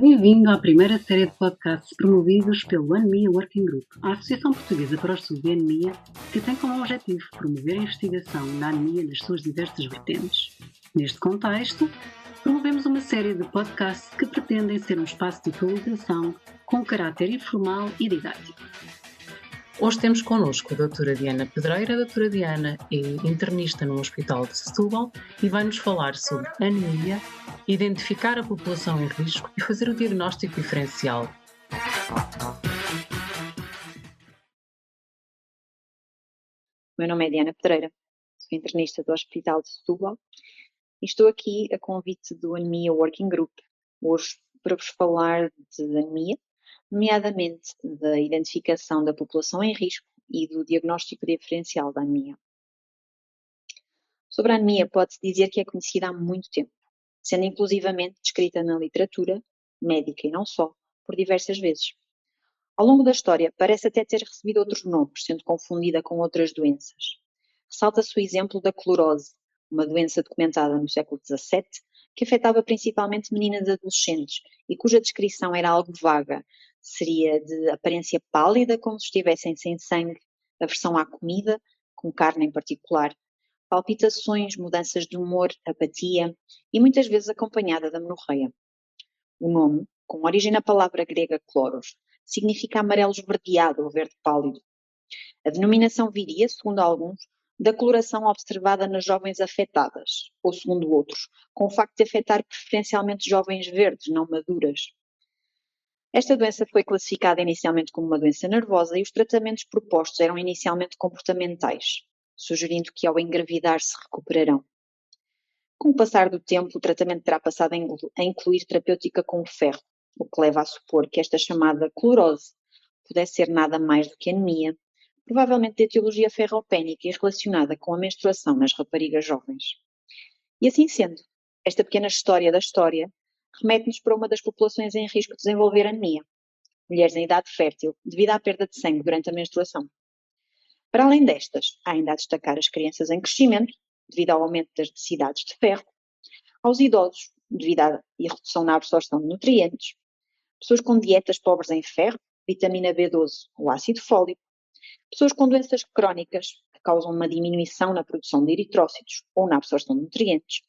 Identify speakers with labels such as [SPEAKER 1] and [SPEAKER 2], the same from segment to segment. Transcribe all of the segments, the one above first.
[SPEAKER 1] Bem-vindo à primeira série de podcasts promovidos pelo Anemia Working Group, a Associação Portuguesa para o Estudo de Anemia, que tem como objetivo promover a investigação na anemia nas suas diversas vertentes. Neste contexto, promovemos uma série de podcasts que pretendem ser um espaço de atualização com caráter informal e didático.
[SPEAKER 2] Hoje temos connosco a doutora Diana Pedreira. A doutora Diana é internista no Hospital de Setúbal e vai-nos falar sobre anemia, identificar a população em risco e fazer o diagnóstico diferencial.
[SPEAKER 3] Meu nome é Diana Pedreira, sou internista do Hospital de Setúbal e estou aqui a convite do Anemia Working Group, hoje para vos falar de anemia, nomeadamente da identificação da população em risco e do diagnóstico diferencial da anemia. Sobre a anemia, pode-se dizer que é conhecida há muito tempo, sendo inclusivamente descrita na literatura, médica e não só, por diversas vezes. Ao longo da história, parece até ter recebido outros nomes, sendo confundida com outras doenças. Ressalta-se o exemplo da clorose, uma doença documentada no século XVII, que afetava principalmente meninas adolescentes e cuja descrição era algo vaga. Seria de aparência pálida, como se estivessem sem sangue, aversão à comida, com carne em particular, palpitações, mudanças de humor, apatia e muitas vezes acompanhada da menorreia. O nome, com origem na palavra grega chloros, significa amarelo esverdeado ou verde pálido. A denominação viria, segundo alguns, da coloração observada nas jovens afetadas, ou segundo outros, com o facto de afetar preferencialmente jovens verdes, não maduras. Esta doença foi classificada inicialmente como uma doença nervosa e os tratamentos propostos eram inicialmente comportamentais, sugerindo que ao engravidar se recuperarão. Com o passar do tempo, o tratamento terá passado a incluir terapêutica com o ferro, o que leva a supor que esta chamada clorose pudesse ser nada mais do que anemia, provavelmente de etiologia ferropénica e relacionada com a menstruação nas raparigas jovens. E assim sendo, esta pequena história da história remete-nos para uma das populações em risco de desenvolver anemia, mulheres em idade fértil, devido à perda de sangue durante a menstruação. Para além destas, há ainda a destacar as crianças em crescimento, devido ao aumento das necessidades de ferro, aos idosos, devido à redução na absorção de nutrientes, pessoas com dietas pobres em ferro, vitamina B12 ou ácido fólico, pessoas com doenças crónicas que causam uma diminuição na produção de eritrócitos ou na absorção de nutrientes,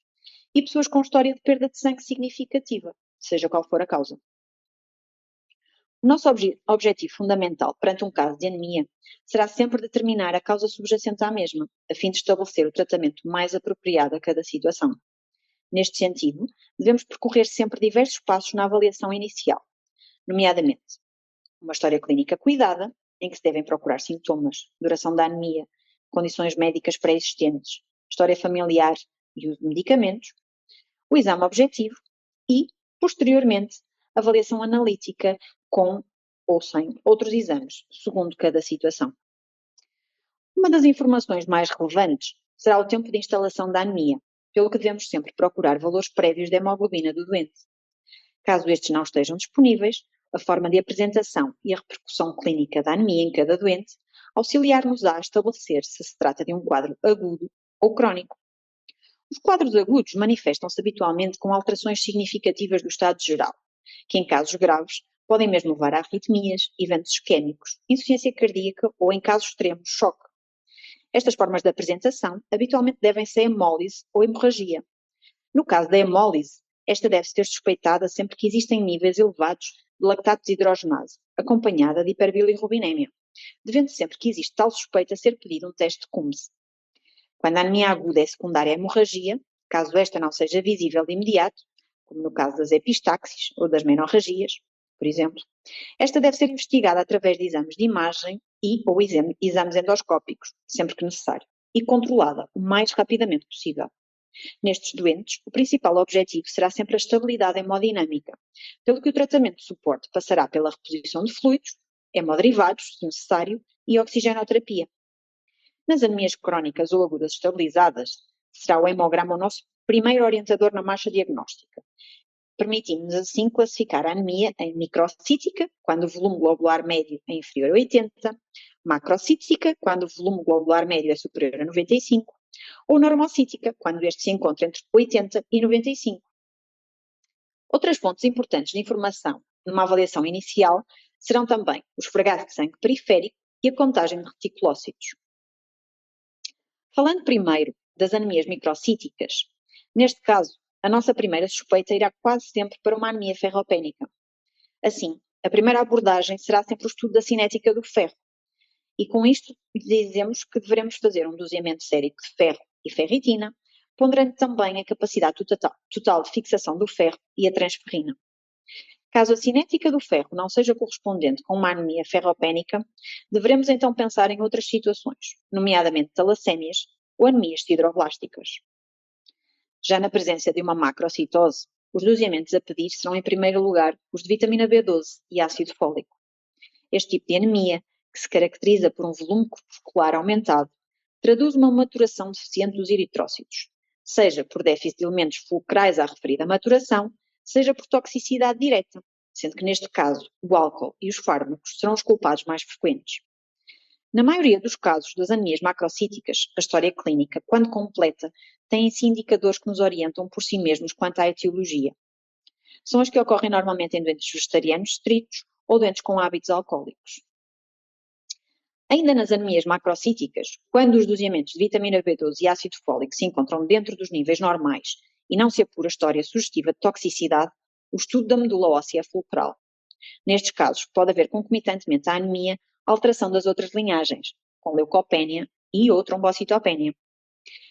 [SPEAKER 3] e pessoas com história de perda de sangue significativa, seja qual for a causa. O nosso objetivo fundamental perante um caso de anemia será sempre determinar a causa subjacente à mesma, a fim de estabelecer o tratamento mais apropriado a cada situação. Neste sentido, devemos percorrer sempre diversos passos na avaliação inicial, nomeadamente uma história clínica cuidada, em que se devem procurar sintomas, duração da anemia, condições médicas pré-existentes, história familiar e uso de medicamentos, o exame objetivo e, posteriormente, avaliação analítica com ou sem outros exames, segundo cada situação. Uma das informações mais relevantes será o tempo de instalação da anemia, pelo que devemos sempre procurar valores prévios da hemoglobina do doente. Caso estes não estejam disponíveis, a forma de apresentação e a repercussão clínica da anemia em cada doente auxiliar-nos-á a estabelecer se trata de um quadro agudo ou crónico. Os quadros agudos manifestam-se habitualmente com alterações significativas do estado geral, que em casos graves podem mesmo levar a arritmias, eventos isquémicos, insuficiência cardíaca ou, em casos extremos, choque. Estas formas de apresentação habitualmente devem-se a hemólise ou hemorragia. No caso da hemólise, esta deve-se ter suspeitada sempre que existem níveis elevados de lactato desidrogenase, acompanhada de hiperbilirrubinémia, devendo sempre que existe tal suspeita ser pedido um teste de Coombs. Quando a anemia aguda é secundária à hemorragia, caso esta não seja visível de imediato, como no caso das epistaxis ou das menorragias, por exemplo, esta deve ser investigada através de exames de imagem e ou exames endoscópicos, sempre que necessário, e controlada o mais rapidamente possível. Nestes doentes, o principal objetivo será sempre a estabilidade hemodinâmica, pelo que o tratamento de suporte passará pela reposição de fluidos, hemoderivados, se necessário, e oxigenoterapia. Nas anemias crónicas ou agudas estabilizadas, será o hemograma o nosso primeiro orientador na marcha diagnóstica, permitindo-nos assim classificar a anemia em microcítica, quando o volume globular médio é inferior a 80, macrocítica, quando o volume globular médio é superior a 95, ou normocítica, quando este se encontra entre 80 e 95. Outras fontes importantes de informação numa avaliação inicial serão também o esfregado de sangue periférico e a contagem de reticulócitos. Falando primeiro das anemias microcíticas, neste caso, a nossa primeira suspeita irá quase sempre para uma anemia ferropénica. Assim, a primeira abordagem será sempre o estudo da cinética do ferro. E com isto dizemos que devemos fazer um doseamento sérico de ferro e ferritina, ponderando também a capacidade total de fixação do ferro e a transferrina. Caso a cinética do ferro não seja correspondente com uma anemia ferropénica, devemos então pensar em outras situações, nomeadamente talassémias ou anemias sideroblásticas. Já na presença de uma macrocitose, os doseamentos a pedir serão em primeiro lugar os de vitamina B12 e ácido fólico. Este tipo de anemia, que se caracteriza por um volume corpuscular aumentado, traduz uma maturação deficiente dos eritrócitos, seja por déficit de elementos fulcrais à referida maturação, seja por toxicidade direta, sendo que neste caso o álcool e os fármacos serão os culpados mais frequentes. Na maioria dos casos das anemias macrocíticas, a história clínica, quando completa, tem em si indicadores que nos orientam por si mesmos quanto à etiologia. São as que ocorrem normalmente em doentes vegetarianos estritos ou doentes com hábitos alcoólicos. Ainda nas anemias macrocíticas, quando os doseamentos de vitamina B12 e ácido fólico se encontram dentro dos níveis normais e não se apura a história sugestiva de toxicidade, o estudo da medula óssea é fulcral. Nestes casos, pode haver concomitantemente à anemia alteração das outras linhagens, com leucopénia e ou trombocitopénia.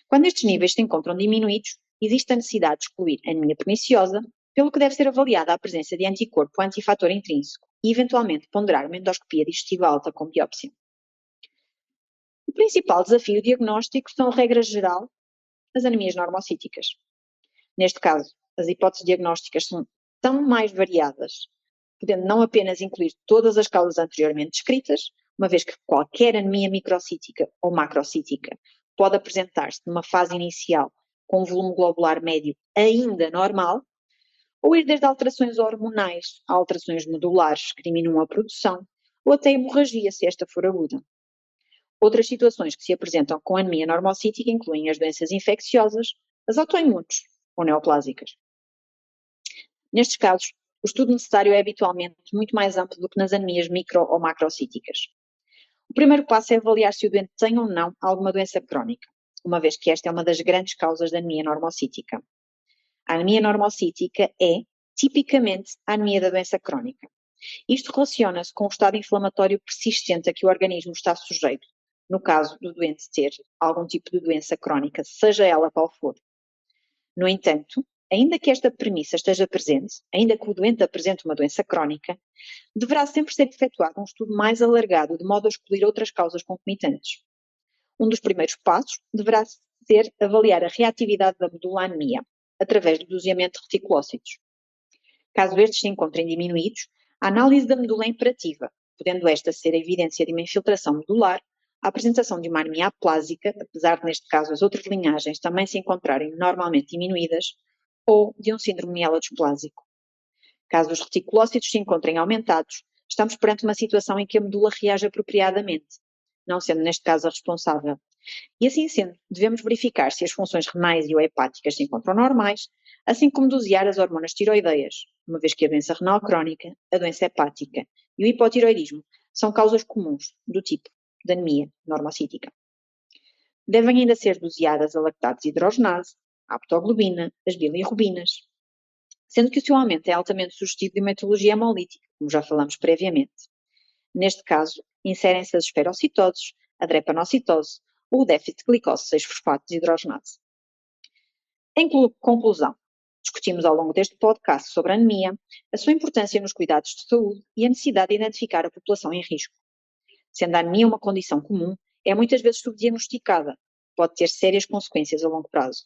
[SPEAKER 3] Quando estes níveis se encontram diminuídos, existe a necessidade de excluir a anemia perniciosa, pelo que deve ser avaliada a presença de anticorpo antifator intrínseco e eventualmente ponderar uma endoscopia digestiva alta com biópsia. O principal desafio diagnóstico são, regra geral, as anemias normocíticas. Neste caso, as hipóteses diagnósticas são tão mais variadas, podendo não apenas incluir todas as causas anteriormente descritas, uma vez que qualquer anemia microcítica ou macrocítica pode apresentar-se numa fase inicial com um volume globular médio ainda normal, ou ir desde alterações hormonais a alterações medulares que diminuam a produção, ou até hemorragia, se esta for aguda. Outras situações que se apresentam com anemia normocítica incluem as doenças infecciosas, as autoimunes ou neoplásicas. Nestes casos, o estudo necessário é habitualmente muito mais amplo do que nas anemias micro ou macrocíticas. O primeiro passo é avaliar se o doente tem ou não alguma doença crónica, uma vez que esta é uma das grandes causas da anemia normocítica. A anemia normocítica é, tipicamente, a anemia da doença crónica. Isto relaciona-se com o estado inflamatório persistente a que o organismo está sujeito, no caso do doente ter algum tipo de doença crónica, seja ela qual for. No entanto, ainda que esta premissa esteja presente, ainda que o doente apresente uma doença crónica, deverá sempre ser efetuado um estudo mais alargado de modo a excluir outras causas concomitantes. Um dos primeiros passos deverá ser avaliar a reatividade da medula à anemia, através do doseamento de reticulócitos. Caso estes se encontrem diminuídos, a análise da medula é imperativa, podendo esta ser a evidência de uma infiltração medular, a apresentação de uma anemia aplásica, apesar de neste caso as outras linhagens também se encontrarem normalmente diminuídas, ou de um síndrome mielodisplásico. Caso os reticulócitos se encontrem aumentados, estamos perante uma situação em que a medula reage apropriadamente, não sendo neste caso a responsável. E assim sendo, devemos verificar se as funções renais e ou hepáticas se encontram normais, assim como dosear as hormonas tiroideias, uma vez que a doença renal crónica, a doença hepática e o hipotiroidismo são causas comuns do tipo de anemia normocítica. Devem ainda ser doseadas a lactato hidrogenase, a aptoglobina, as bilirrubinas, sendo que o seu aumento é altamente sugestivo de uma etiologia hemolítica, como já falamos previamente. Neste caso, inserem-se as esferocitoses, a drepanocitose ou o déficit de glicose 6-fosfato deshidrogenase. Em conclusão, discutimos ao longo deste podcast sobre a anemia, a sua importância nos cuidados de saúde e a necessidade de identificar a população em risco. Sendo a anemia uma condição comum, é muitas vezes subdiagnosticada, pode ter sérias consequências a longo prazo.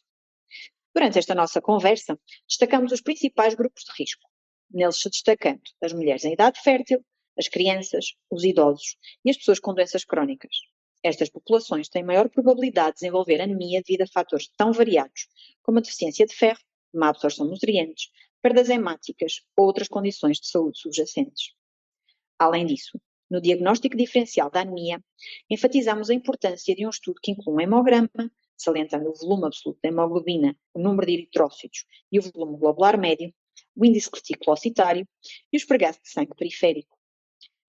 [SPEAKER 3] Durante esta nossa conversa, destacamos os principais grupos de risco, neles se destacando as mulheres em idade fértil, as crianças, os idosos e as pessoas com doenças crónicas. Estas populações têm maior probabilidade de desenvolver anemia devido a fatores tão variados como a deficiência de ferro, má absorção de nutrientes, perdas hemáticas ou outras condições de saúde subjacentes. Além disso, no diagnóstico diferencial da anemia, enfatizamos a importância de um estudo que inclua um hemograma, salientando o volume absoluto da hemoglobina, o número de eritrócitos e o volume globular médio, o índice reticulocitário e o esfregaço de sangue periférico.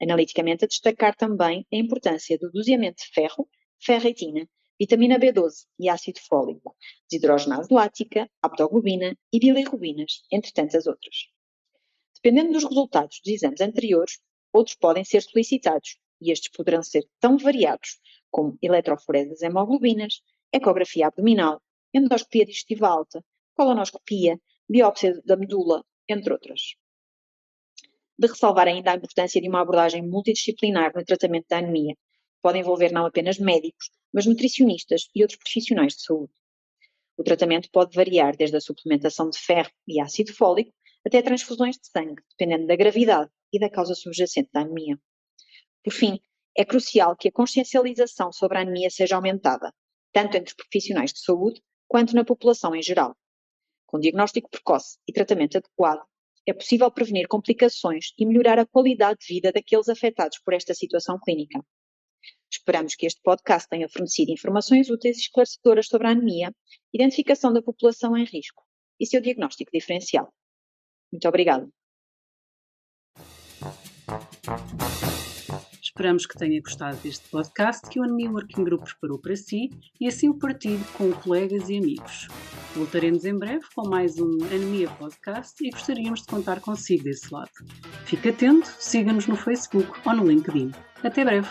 [SPEAKER 3] Analiticamente, a destacar também a importância do doseamento de ferro, ferritina, vitamina B12 e ácido fólico, desidrogenase lática, aptoglobina e bilirrubinas, entre tantas outras. Dependendo dos resultados dos exames anteriores, outros podem ser solicitados, e estes poderão ser tão variados como eletroforese das hemoglobinas, ecografia abdominal, endoscopia digestiva alta, colonoscopia, biópsia da medula, entre outras. De ressalvar ainda a importância de uma abordagem multidisciplinar no tratamento da anemia, que pode envolver não apenas médicos, mas nutricionistas e outros profissionais de saúde. O tratamento pode variar desde a suplementação de ferro e ácido fólico até transfusões de sangue, dependendo da gravidade e da causa subjacente da anemia. Por fim, é crucial que a consciencialização sobre a anemia seja aumentada, tanto entre profissionais de saúde quanto na população em geral. Com diagnóstico precoce e tratamento adequado, é possível prevenir complicações e melhorar a qualidade de vida daqueles afetados por esta situação clínica. Esperamos que este podcast tenha fornecido informações úteis e esclarecedoras sobre a anemia, identificação da população em risco e seu diagnóstico diferencial. Muito obrigada.
[SPEAKER 1] Esperamos que tenha gostado deste podcast que o Anemia Working Group preparou para si e assim o partilhe com colegas e amigos. Voltaremos em breve com mais um Anemia Podcast e gostaríamos de contar consigo desse lado. Fique atento, siga-nos no Facebook ou no LinkedIn. Até breve!